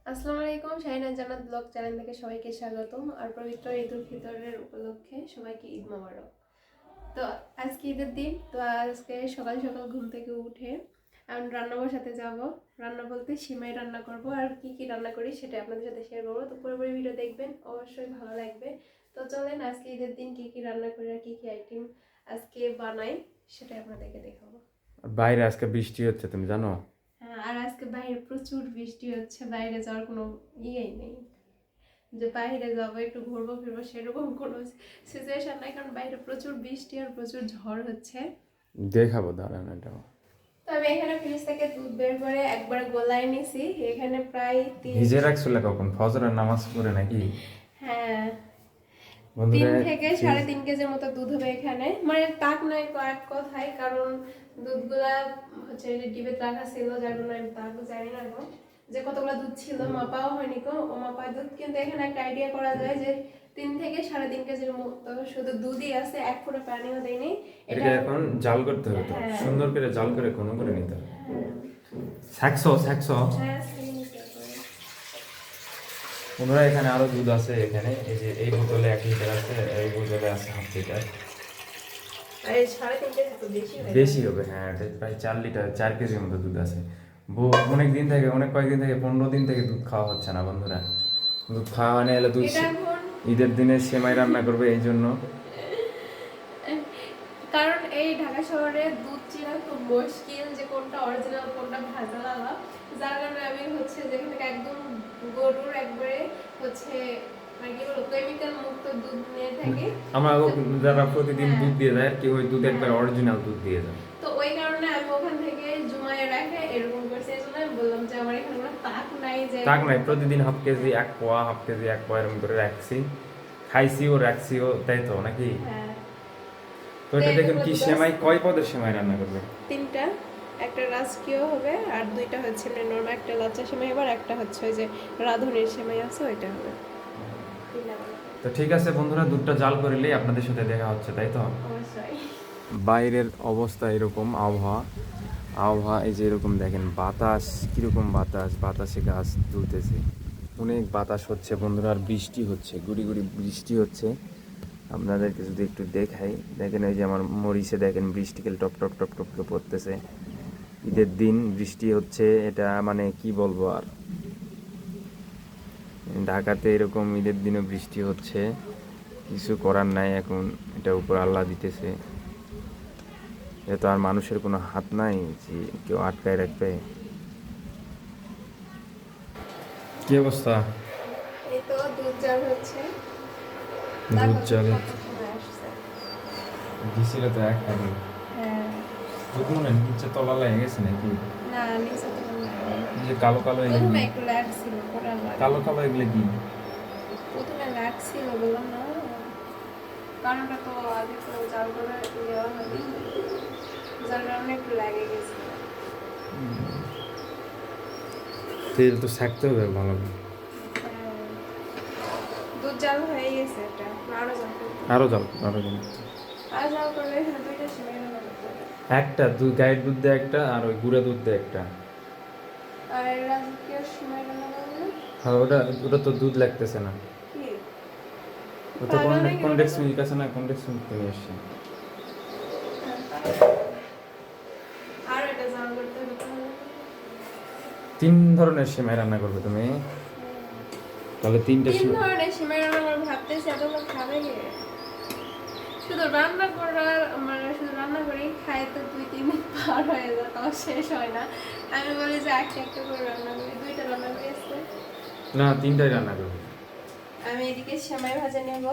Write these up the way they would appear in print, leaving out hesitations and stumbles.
আসসালামু আলাইকুম, শাহিনা জান্নাত ব্লগ চ্যানেল থেকে সবাইকে স্বাগতম। আর পবিত্র ঈদ উল ফিতরের উপলক্ষে সবাইকে ঈদ মোবারক। তো আজকে ঈদের দিন, তো আজকে সকাল সকাল ঘুম থেকে উঠে আমি রান্না বসাতে যাব। রান্না বলতে সিমাই রান্না করব, আর কি কি রান্না করি সেটা আপনাদের সাথে শেয়ার করবো। তো পুরোপুরি ভিডিও দেখবেন, অবশ্যই ভালো লাগবে। তো চলেন আজকে ঈদের দিন কি কি রান্না করি আর কি কি আইটেম আজকে বানাই সেটা আপনাদেরকে দেখাবো। বাইরে আজকে বৃষ্টি হচ্ছে, তুমি জানো? হ্যাঁ, আর আজকে বাইরে প্রচুর বৃষ্টি হচ্ছে, বাইরে যাওয়ার কোনো ইয়েই নেই যে বাইরে যাবো একটু ঘুরবো ফিরবো, সেরকম কোনো সিচুয়েশন নাই, কারণ বাইরে প্রচুর বৃষ্টি আর প্রচুর ঝড় হচ্ছে। দেখাবো, দাঁড়ান এটাও। তো আমি এখানে ফ্রিজ থেকে দুধ বের করে একবার গলায় নিছি। এখানে প্রায় ভিজে রাখছিল কখন? ফজরের নামাজ পড়ে নাকি? হ্যাঁ, বন্ধুরা 3 থেকে 3.5 কেজির মতো দুধ হবে এখানে। মানে তাক নাই এক কথায়, কারণ দুধগুলা হচ্ছে যে ডিবে রাখা ছিল, যার জন্য আমি তাক জানি না গো যে কতগুলো দুধ ছিল, মাপাও হয়নি গো। ও মাপায় দুধ, কিন্তু এখানে একটা আইডিয়া করা যায় যে 3 থেকে 3.5 কেজির মতো শুধু দুধই আছে, এক ফোঁটা পানিও দেয়নি। এটা এখন জাল করতে হবে, তো হ্যাঁ। সুন্দর করে জাল করে কোনো করে নিতে হবে। হ্যাঁ, শাকসো শাকসো হ্যাঁ, সেই হিসাবে। বন্ধুরা এখানে আরো দুধ আছে। এখানে এই যে এই বোতলে 1 লিটার আছে, এই বোতলে আছে হাফ লিটার। আর এই 3.5 কেজি তো বেশি হয়ে বেশি হবে, হ্যাঁ। এটা প্রায় 4 লিটার, 4 কেজির মতো দুধ আছে। অনেক দিন থেকে, অনেক কয়েকদিন থেকে, 15 দিন থেকে দুধ খাওয়া হচ্ছে না বন্ধুরা। দুধ খাওয়া মানে এলে দুধ এটা এখন ঈদের দিনে সেমাই রান্না করবে এই জন্য। কারণ এই ঢাকা শহরে দুধ চেনা খুব মুশকিল যে কোনটা অরিজিনাল কোনটা ভেজাল আলা, যার কারণে আমি হচ্ছে যেখান থেকে একদম গরুর একবারে হচ্ছে মানে কি বলবো কেমিক্যাল মুক্ত দুধ নিয়ে থাকি। আমরা যারা প্রতিদিন হ্যাঁ। দুধ দিয়ে দেয় আর কি, ওই দুধ একবার অরিজিনাল দুধ দিয়ে দেয়। তো ওই কারণে আমি ওখান থেকে জুমায় রাখে এরকম করছি। এই জন্য আমি বললাম যে আমার এখানে কোনো তাক নাই যে তাক নাই, প্রতিদিন হাফ কেজি 1 পোয়া, হাফ কেজি 1 পোয়া এরকম করে রাখছি, খাইছিও রাখছিও, তাই তো নাকি? হ্যাঁ। তো এটা দেখুন কি সেমাই, কয় পদের সেমাই রান্না করবে? 3টা, একটা রাজকীয় হবে আর 2টা হচ্ছে মানে নরমাল, একটা লাচ্চা সেমাই হবে আর একটা হচ্ছে ওই যে রাঁধুনির সেমাই আছে ওইটা হবে। তো ঠিক আছে বন্ধুরা, দুধটা জাল করিলেই আপনাদের সাথে দেখা হচ্ছে, তাই তো? অবশ্যই। বাইরের অবস্থা এরকম, আবহাওয়া আবহাওয়া এই যে এরকম দেখেন, বাতাস কীরকম, বাতাসে গাছ দুলতেছে, অনেক বাতাস হচ্ছে বন্ধুরা। আর বৃষ্টি হচ্ছে, গুড়ি গুড়ি বৃষ্টি হচ্ছে। আপনাদেরকে যদি একটু দেখাই, দেখেন এই যে আমার মরিচে দেখেন বৃষ্টিকেল টপ টপ টপ টপ করে পড়তেছে। ঈদের দিন বৃষ্টি হচ্ছে, এটা মানে কি বলবো আর। ঢাকাতে এরকম ঈদের দিনও বৃষ্টি হচ্ছে, কিছু করার নাই এখন, এটা উপর আল্লাহ দিতেছে। এটা তো আর মানুষের কোনো হাত নাই যে কেউ আটকায় রাখবে। কি অবস্থা? এই তো দুধ জাল হচ্ছে। দুধ জাল কত সময় আসছে। দিছিল তো এক আগে। হ্যাঁ। দুধ মনে হয় নিচে তলা লেগে গেছে নাকি? না, নিচে তো লাগে। এই যে কালো কালো এগুলো প্রথমে কি? একটু ল্যাগ ছিল, পরে আর লাগে কালো না। কালো এগুলো কি? প্রথমে ল্যাগ ছিল বললাম না, কারণটা তো আগে তো জাল করে দেওয়া হয়নি, যার কারণে একটু লেগে গেছিল। তেল তো ছাকতে হবে ভালো। হ্যাঁ। দুধ জাল হয়ে গেছে এটা, আরো জাল করতে হবে। আরো জাল, আরো জাল। আর জাল করলে এখানে 2টা সেমাই রান্না করতে হবে। একটা দুধ, গাইয়ের দুধ দেয় একটা, আর ওই গুঁড়া দুধ দেয় একটা। আর রাজকীয় সেমাই রান্না করলে হ্যাঁ, ওটা ওটা তো দুধ লাগতেছে না। কি ওটা পাগল নাকি কনডেক্স ওটা? মিল্ক আছে না, কনডেক্স মিল্ক নিয়ে এসছি। আর এটা জাল করতে হবে তাহলে। 3 ধরনের সেমাই রান্না করবে তুমি, তাহলে 3টে 3 ধরনের সিমাই রান্না করে ভাবতেছি এতগুলো খাবে কে? শুধু রান্না করার মানে শুধু রান্না করেই খাই তো 2-3 দিন পার হয়ে যায়, তাও শেষ হয় না। আমি বলি যে একটা একটা করে রান্না করি, 2টা রান্না করে আসছে। না, 3টাই রান্না করবে। আমি এদিকে সেমাই ভাজা নেব।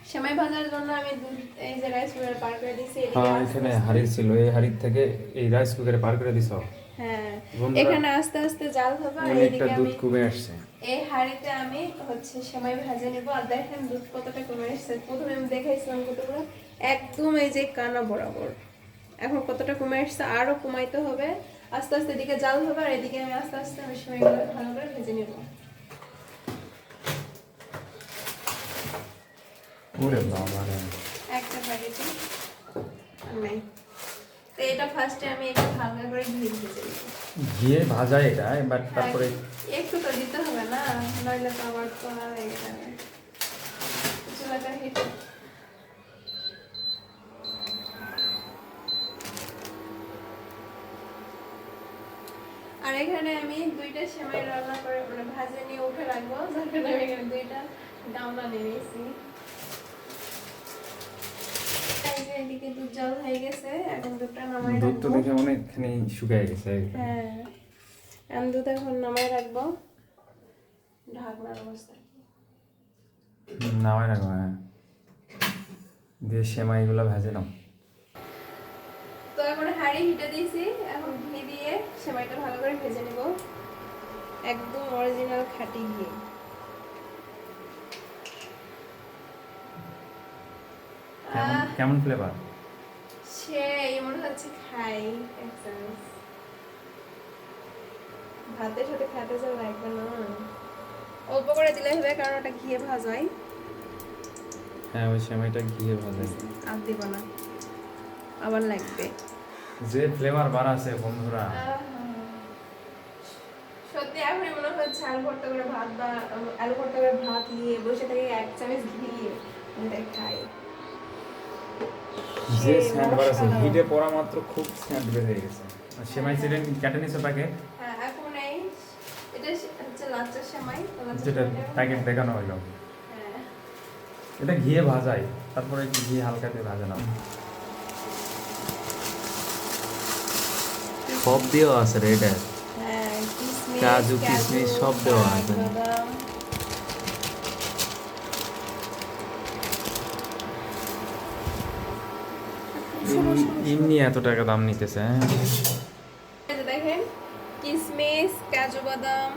সেমাই ভাজার জন্য আমি এই যে রাইস কুকার পার করে দিছি। এদিকে হ্যাঁ, আস্তে এখানে আস্তে হাড়ি ছিল, এই হাড়ির থেকে এই রাইস কুকারে পার করে দিছ। হ্যাঁ, বন্ধুরা, এখানে আস্তে আস্তে জাল হবে আর অনেকটা এইদিকে দুধ আমি কমে আসছে। এই হাঁড়িতে আমি হচ্ছে সেমাই ভাজে নেব। আর দেখেন দুধ কতটা কমে এসেছে। প্রথমে আমি দেখাইছিলাম কতগুলো, একদম এই যে কানা বরাবর। এখন কতটা কমে এসেছে, আরো কমাইতে হবে। আস্তে আস্তে এদিকে জাল হবে আর এদিকে আমি আস্তে আস্তে আমি সেমাইগুলো ভালো করে ভেজে নেব। ওরে বাবা রে। একটা বাড়িতে নাই তো এটা এটা ফার্স্টে আমি একটু হালকা করে ঘি দিয়েছি। ঘিয়ে ভাজা এটা, এবার তারপরে একটু তো দিতে হবে না, নইলে তো আবার কড়া লেগে যাবে। চুলাটা হিটে আর এখানে আমি 2টা সেমাই রান্না করে মানে ভাজে নিয়ে উঠে রাখবো, যার কারণে আমি এখানে 2টা গামলা নিয়ে নিয়েছি। এই যে এদিকে দুধ জাল হয়ে গেছে, এখন দুধটা নামাই দুধ তো রাখবো। দেখে অনেকখানি শুকিয়ে গেছে। হ্যাঁ, আমি দুধ এখন নামাই রাখবো ঢাকনার অবস্থায়। নামাই রাখো, হ্যাঁ। দিয়ে সেমাইগুলো ভেজে নাও। তো এখন হাঁড়ি হিটে দিয়েছি, এখন ঘি দিয়ে সেমাইটা ভালো করে ভেজে নেব, একদম অরিজিনাল খাঁটি ঘি। কেমন ফ্লেভার? সেই মনে হচ্ছে খাই এক চামচ। ভাতের সাথে খেতে যা লাগবে না, অল্প করে দিলে হবে কারণ ওটা ঘিয়ে ভাজাই। হ্যাঁ, ওই সেমাইটা ঘিয়ে ভাজা। আর দিব না, আবার লাগবে। যে ফ্লেভার বাড়াছে বন্ধুরা, সত্যি এখনই মনে হচ্ছে আলু ভর্তা করে ভাত বা আলু ভর্তা করে ভাত নিয়ে বসে থেকে এক চামচ ঘি দিয়ে আমি খাই। যে স্যান্ড বাড়াছে, হিটে পড়া মাত্র খুব স্যান্ড বেড়ে গেছে। আর সেমাই চিরেন কেটে নিছো প্যাকেট? হ্যাঁ, এখন এই এটা হচ্ছে লাচ্চার সেমাই, যেটা প্যাকেট দেখানো হলো, হ্যাঁ এটা ঘিয়ে ভাজাই, তারপরে একটু ঘি হালকা দিয়ে ভাজা নাও। সব দেওয়া আছে রে এটা, হ্যাঁ, কিশমিশ, কাজু, কিশমিশ সব দেওয়া আছে। বাদাম। এমনি এত টাকা দাম নিতেছে, হ্যাঁ। এই যে দেখেন কিশমিশ, কাজু বাদাম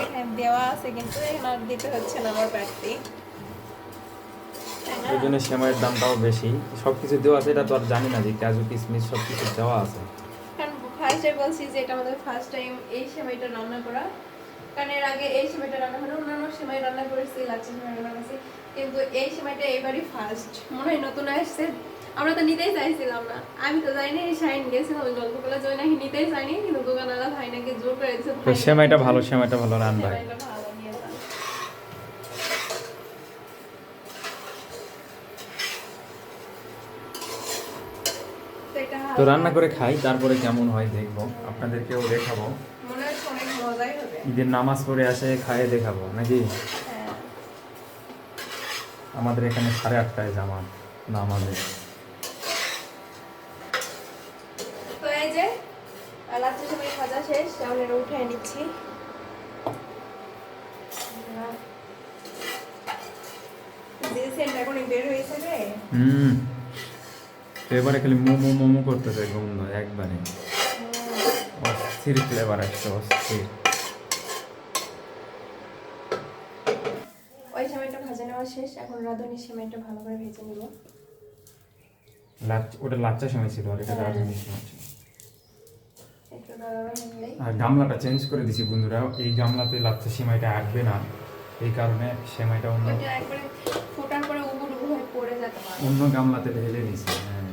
এখানে দেওয়া আছে, কিন্তু এখানে আর দিতে হচ্ছে না আমার বাড়তি। ওই জন্য সেমাইয়ের দামটাও বেশি। সব কিছু দেওয়া আছে, এটা তো আর জানি না যে কাজু কিশমিশ সব কিছু দেওয়া আছে। কারণ ফার্স্টে বলছি যে এটা আমাদের ফার্স্ট টাইম এই সেমাইটা রান্না করা, কারণ এর আগে এই সেমাইটা রান্না করে অন্যান্য সেমাই রান্না করেছি, লাচ্ছা সেমাই রান্না করেছি, কিন্তু এই সেমাইটা এবারই ফার্স্ট মনে হয় নতুন আসছে। আমরা তো নিতেই চাইছিলাম না, আমি তো জানি শাইন গেছিলাম ওই গল্পগুলো জয় নাকি নিতেই চাইনি, কিন্তু দোকানওয়ালা ভাই নাকি জোর করে দিচ্ছে তো সেমাইটা ভালো, সেমাইটা ভালো রান ভাই। সেমাইটা ভালো নিয়ে যান। তো এটা তো রান্না করে খাই, তারপরে কেমন হয় দেখবো, আপনাদেরকেও দেখাবো। মনে হচ্ছে অনেক মজাই হবে। ঈদের নামাজ পড়ে আসে খাইয়ে দেখাবো নাকি। হ্যাঁ, আমাদের এখানে 8:30টায় জামাত নামাজে। তো এই যে লাচ্ছা সেমাই ভাজা শেষ, এখন এটা উঠিয়ে নিচ্ছি। যে সেন্ট এখনই বের হয়েছে রে। তো এবারে খালি মোমো মোমো করতেছে গন্ধ একবারে, অস্থির ফ্লেভার আসছে, অস্থির। ওই সেমাইটা ভাজা নেওয়া শেষ, এখন রাঁধুনি সেমাইটা ভালো করে ভেজে নিব। ওটা লাচ্চা সেমাই ছিল, আর এটা হ্যাঁ। রাঁধুনি সেমাই ছিল। একটু নাড়ানো হলেই আর গামলাটা চেঞ্জ করে দিছি বন্ধুরা, এই গামলাতে লাচ্চা সেমাইটা আটবে না, এই কারণে সেমাইটা অন্য ওইটা একবারে ফোটার পরে উবুর উবু হয়ে পড়ে যেতে পারে। অন্য গামলাতে ঢেলে দিছি। হ্যাঁ,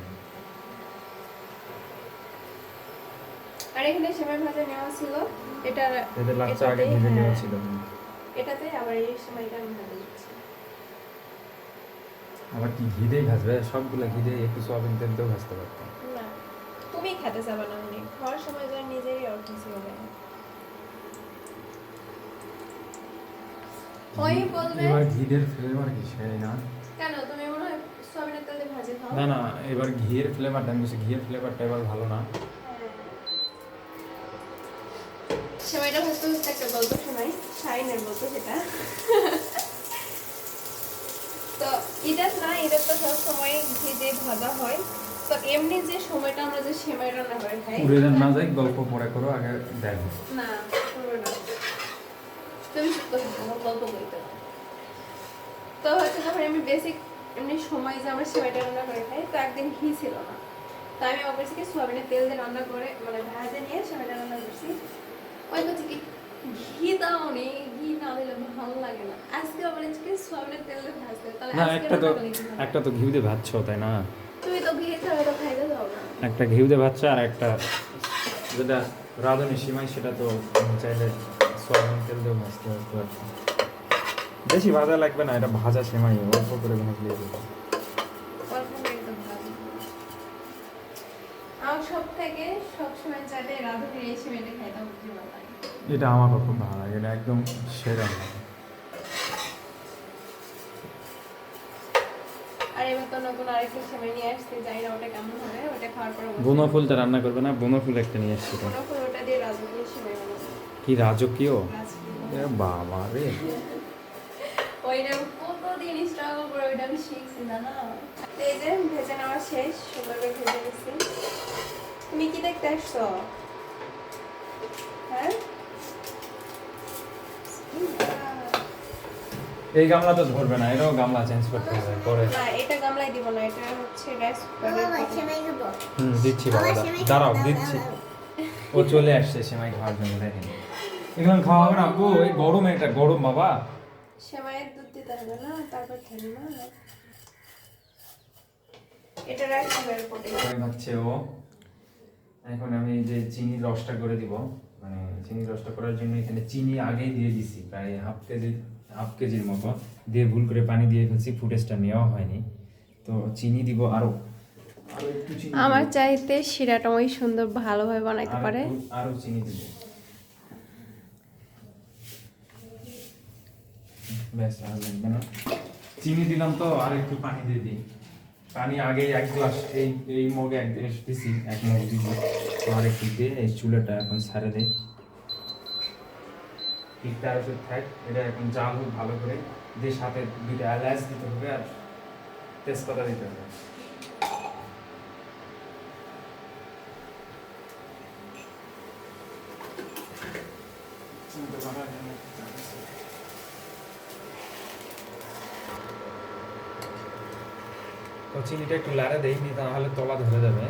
আর এখানে সেমাই ভাজা নেওয়া ছিল, এটা এদের লাচ্চা আগে ভেজে নেওয়া ছিল। এটাতে আবার এই সেমাইটা আমি ভাজা দিচ্ছি। আবার কি ঘি দিয়ে ভাজবে? সবগুলা ঘি দিয়ে, একটু সয়াবিন তেল দিয়েও ভাজতে পারতাম। না, তুমি খেতে যাবে না, মানে খাওয়ার সময় যা নিজেরই অর্থসি হবে। ওই বলবে এবার ঘিয়ের ফ্লেভার কি সেই না? কেন তুমি মনে হয় সয়াবিনের তেল দিয়ে ভাজি খাও? না না, এবার ঘিয়ের ফ্লেভারটা আমি বলছি, ঘিয়ের ফ্লেভারটা এবার ভালো না। সেমাইটা ভাজতে ভাজতে একটা গল্প শোনাই, শাইনের গল্প সেটা। তো ঈদের না, ঈদের তো সব সময় ঘি দিয়ে ভাজা হয়, তো এমনি যে সময়টা আমরা যে সেমাই রান্না করে খাই, উড়ে যান না যাই, গল্প পরে করো, আগে দেখো। না করবো না, তুমি চুপ করে থাকো, আমার গল্প বলতে দাও। তো হচ্ছে যখন আমি বেসিক এমনি সময় যে আমরা সেমাইটা রান্না করে খাই, তো একদিন ঘি ছিল না, তো আমি আমার কাছে কি সোয়াবিনের তেল দিয়ে রান্না করে মানে ভাজে নিয়ে সেমাইটা রান্না করছি। ওই বলছে কি ঘি দাও নি, ঘি না দিলে ভালো লাগে না, আজকে আবার আজকে সোয়াবিনের তেল দিয়ে ভাজতে, তাহলে না, আজকে একটা তো রান্না করলে কি ভালো? একটা তো ঘি দিয়ে ভাজছো, তাই না? তুমি তো ঘি ছাড়া তো খাইতে যাও না। একটা ঘিউতে ভাজছে আর একটা যেটা রাঁধুনি সিমাই সেটা তো চাইলে সয়াবিন তেল দিয়ে ভাজতে পারতো। বেশি ভাজা লাগবে না, এটা ভাজা সিমাই অল্প করে ভাজলে হবে। অল্প করে তো ভাজি। আমার সব থেকে সবসময় চাইলে রাঁধুনির এই সিমেন্টে খাইতে আমার বেশি ভালো লাগে। এটা আমারও খুব ভালো লাগে, এটা একদম সেরা। আর এবার তো নতুন আরেকটা সেমাই নিয়ে আসতে যাই না, ওটা কেমন হবে ওটা খাওয়ার পর বোনা ফুলটা রান্না করবে না? বোনা ফুল একটা নিয়ে আসছি তো। পুরো ওটা দিয়ে রাজকীয় সেমাই বানাবো। কি রাজকীয়! রাজকীয়। এ বাবা রে, ওইটা কতদিন স্ট্রাগল করে ওইটা আমি শিখছি না। এই যে ভেজে নেওয়া শেষ, সুন্দরভাবে ভেজে নিচ্ছি। তুমি কি দেখতে আসছো? হ্যাঁ, এই গামলা তো ধরবে না, এটাও গামলা চেঞ্জ করতে হবে পরে। না এটা গামলায় দিব না, এটা হচ্ছে রাইস কুকারে। দিচ্ছি বাবা, দাঁড়াও দিচ্ছি। ও চলে আসছে সেমাই খাওয়ার জন্য, দেখেন এগুলো খাওয়া হবে না আব্বু, এই গরমে, এটা গরম বাবা। সেমাইয়ের দুধ দিতে হবে না, তারপর খেলি না। এটা রাইস কুকারের পটে। হচ্ছে ও এখন আমি এই যে চিনির রসটা করে দিব, মানে চিনির রসটা করার জন্য এখানে চিনি আগেই দিয়ে দিছি, প্রায় হাফ কেজির মতো দিয়ে ভুল করে পানি দিয়ে ফেলছি, ফুটেজটা নেওয়া হয়নি। তো চিনি দিব আরো একটু চিনি দিব। আমার চাইতে শিরাটা ওই সুন্দর ভালোভাবে বানাইতে পারে। আরো চিনি দিব, ব্যাস আর লাগবে না। চিনি দিলাম তো, আর একটু পানি দিয়ে দিই। পানি আগে এক গ্লাস, এই মগে এক গ্লাস দিছি, এক মগ দিব। আর একটু দিয়ে এই চুলাটা এখন ছাড়ে দেই, ঠিকঠাক আছে থাক। এটা এখন জাল হোক ভালো করে, দিয়ে সাথে দুইটা এলাচ দিতে হবে আর তেজপাতা দিতে হবে। তো চিনিটা একটু লাড়ে দেই, তাহলে তলা ধরে যাবে।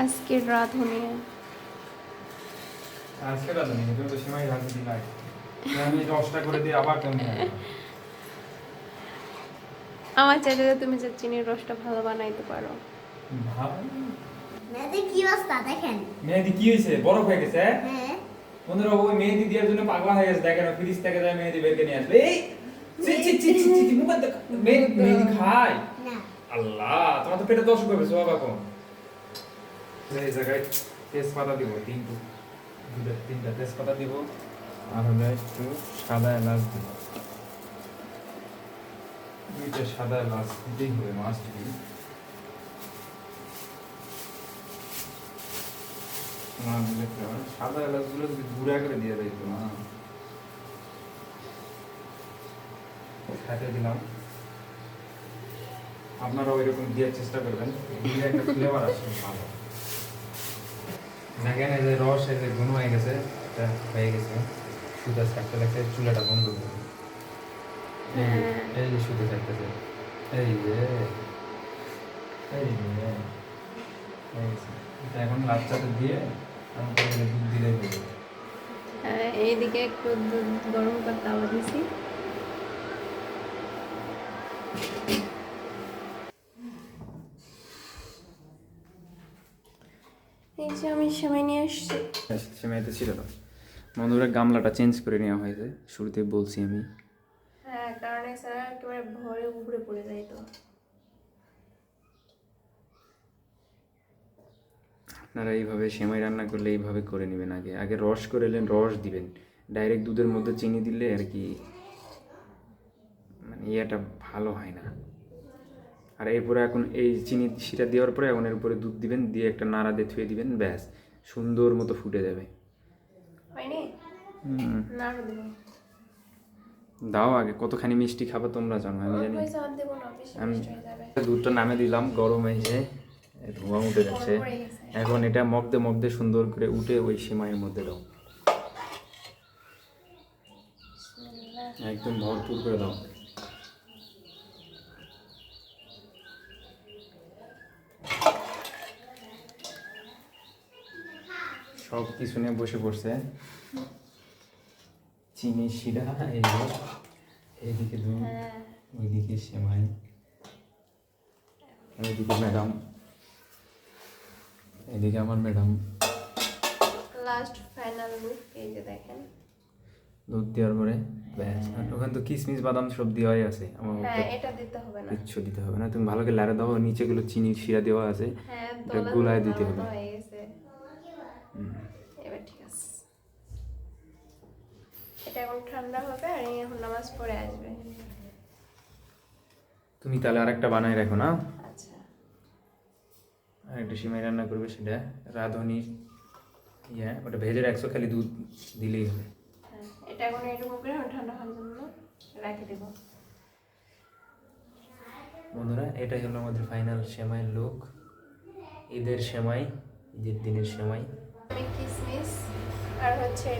আজকের রাঁধুনি আজকে রাঁধুনি তুমি তো সেমাই রাঁধতে দিলাই, আমি রসটা করে দিই আবার কেমন হবে। আমার চাইতে তুমি যে চিনির রসটা ভালো বানাইতে পারো। ভালো মেয়েদের কি অবস্থা দেখেন। মেহেদি কি হয়েছে, বরফ হয়ে গেছে? হ্যাঁ বন্ধুরা ওই মেহেদি দেওয়ার জন্য পাগলা হয়ে গেছে, দেখেন ফ্রিজ থেকে যায় মেহেদি বের করে নিয়ে আসবে। এই চি চি চি চি চি মুখে দেখ, মেহেদি খায়। না আল্লাহ, তোমার তো পেটে দোষ করবে সব এখন। এই জায়গায় তেজপাতা দিব, তিনটা তেজপাতা দিব, আর হলো একটু সাদা এলাচ দিব। দুইটা সাদা এলাচ দিতেই হবে, মাস্ট বি। না দিলে কি হবে? সাদা এলাচগুলো যদি গুঁড়া করে দিয়ে দিত না, খাইতে দিলাম। আপনারা ওইরকম দেওয়ার চেষ্টা করবেন, দিলে একটা ফ্লেভার আসবে ভালো। দেখেন এই যে রস, এই যে ঘন হয়ে গেছে, এটা হয়ে গেছে। সুতা থাকতে থাকতে চুলাটা বন্ধ করবে। এই যে সুতো থাকতেছে, এই যে হয়ে গেছে। এটা এখন লাচ্চাতে দিয়ে আমাকে দুধ দিলেই হবে। এইদিকে একটু দুধ গরম করে তাওয়া দিছি। এই যে আমি সেমাই নিয়ে আসছি। সেমাইতে ছিল না বন্ধুরা, গামলাটা চেঞ্জ করে নেওয়া হয়েছে, শুরুতে বলছি আমি। হ্যাঁ, কারণ এছাড়া একেবারে ভরে উপরে পড়ে যায় তো। আপনারা এইভাবে সেমাই রান্না করলে এইভাবে করে নেবেন, আগে রস করে নেন, রস দিবেন। ডাইরেক্ট দুধের মধ্যে চিনি দিলে আর কি মানে ইয়েটা ভালো হয় না। আর এরপরে এখন এই চিনি শিরা দেওয়ার পরে এখন এর উপরে দুধ দিবেন, দিয়ে একটা নাড়া দিয়ে থুয়ে দিবেন, ব্যাস সুন্দর মতো ফুটে যাবে। হয়নি? না দেব। দাও আগে, কতখানি মিষ্টি খাবে তোমরা জানো, আমি জানি। পয়সা আর দেব না, বেশি আমি মিষ্টি হয়ে যাবে। দুধটা নামে দিলাম, গরম হয়েছে, ধোঁয়া উঠে যাচ্ছে। গরম হয়ে গেছে। এখন এটা মগদে মগদে সুন্দর করে উঠে ওই সেমাইয়ের মধ্যে দাও, একদম ভরপুর করে দাও। সব কিছু নিয়ে বসে পড়ছে, চিনি শিরা, এইদিকে দুধ, ওইদিকে সেমাই, ওইদিকে ম্যাডাম, এদিকে আমার ম্যাডাম। লাস্ট ফাইনাল লুক এই যে দেখেন। দুধ দেওয়ার পরে ব্যাস, আর ওখানে তো কিশমিশ বাদাম সব দেওয়াই আছে। আমার হ্যাঁ এটা দিতে হবে না। কিচ্ছু দিতে হবে না, তুমি ভালো করে লাড়া দাও। নিচেগুলো চিনির শিরা দেওয়া আছে, হ্যাঁ এটা গুলায় দিতে হবে। হয়ে গেছে। এবার ঠিক আছে, এটা এখন ঠান্ডা হবে আর এই এখন নামাজ পড়ে আসবে। তুমি তাহলে আরেকটা বানাই রাখো না, আচ্ছা আর একটা সিমাই রান্না করবে, সেটা রাঁধুনির ইয়ে, ওটা ভেজে রাখছো, খালি দুধ দিলেই হবে। হ্যাঁ এটা এখন এরকম করে এখন ঠান্ডা হওয়ার জন্য রেখে দেবো। বন্ধুরা এটাই হলো আমাদের ফাইনাল সেমাইয়ের লুক। ঈদের সেমাই, ঈদের দিনের সেমাই। আমি কিশমিশ আর হচ্ছে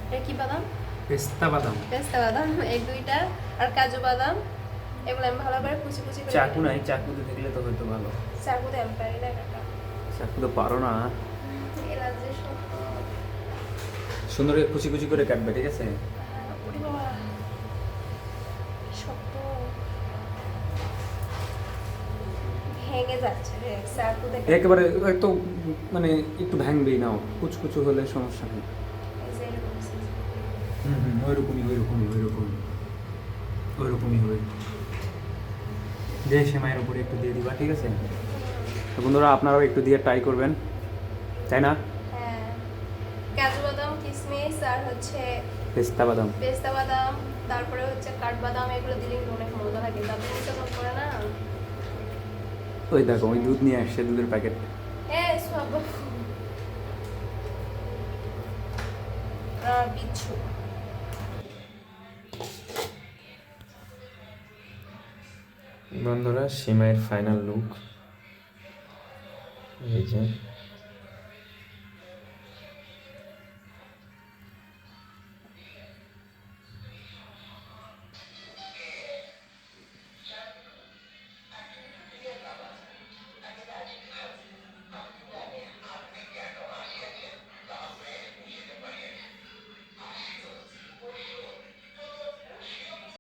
এটা কি বাদাম, পেস্তা বাদাম, পেস্তা বাদাম এই দুইটা, আর কাজু বাদাম, এগুলো আমি ভালো করে কুচি কুচি করে চাকু নাই, চাকুতে দেখলে তো হয়তো ভালো। চাকু দিয়ে আমি পারি না কাটা। চাকু তো পারো না, এলাচ দিয়ে সব সুন্দর করে কুচি কুচি করে কাটবে, ঠিক আছে? ওরে বাবা, শক্ত ভেঙে যাচ্ছে রে চাকু দিয়ে একেবারে একটু মানে একটু ভাঙবেই নাও, কুচকুচু হলে সমস্যা নেই। ওইরকমই ওইরকমই ওইরকমই ওইরকমই হবে। দিয়ে সেমাইয়ের উপরে একটু দিয়ে দিবা, ঠিক আছে? তো বন্ধুরা আপনারাও একটু দিয়ে ট্রাই করবেন, তাই না? হ্যাঁ কাজু বাদাম, কিশমিশ আর হচ্ছে পেস্তা বাদাম, পেস্তা বাদাম, তারপরে হচ্ছে কাঠবাদাম, এগুলো দিলে কিন্তু অনেক মজা লাগে। তারপরে তো মন করে না, ওই দেখো ওই দুধ নিয়ে আসছে, দুধের প্যাকেট। সব বিচ্ছু। বন্ধুরা সেমাইয়ের ফাইনাল লুক এই যে।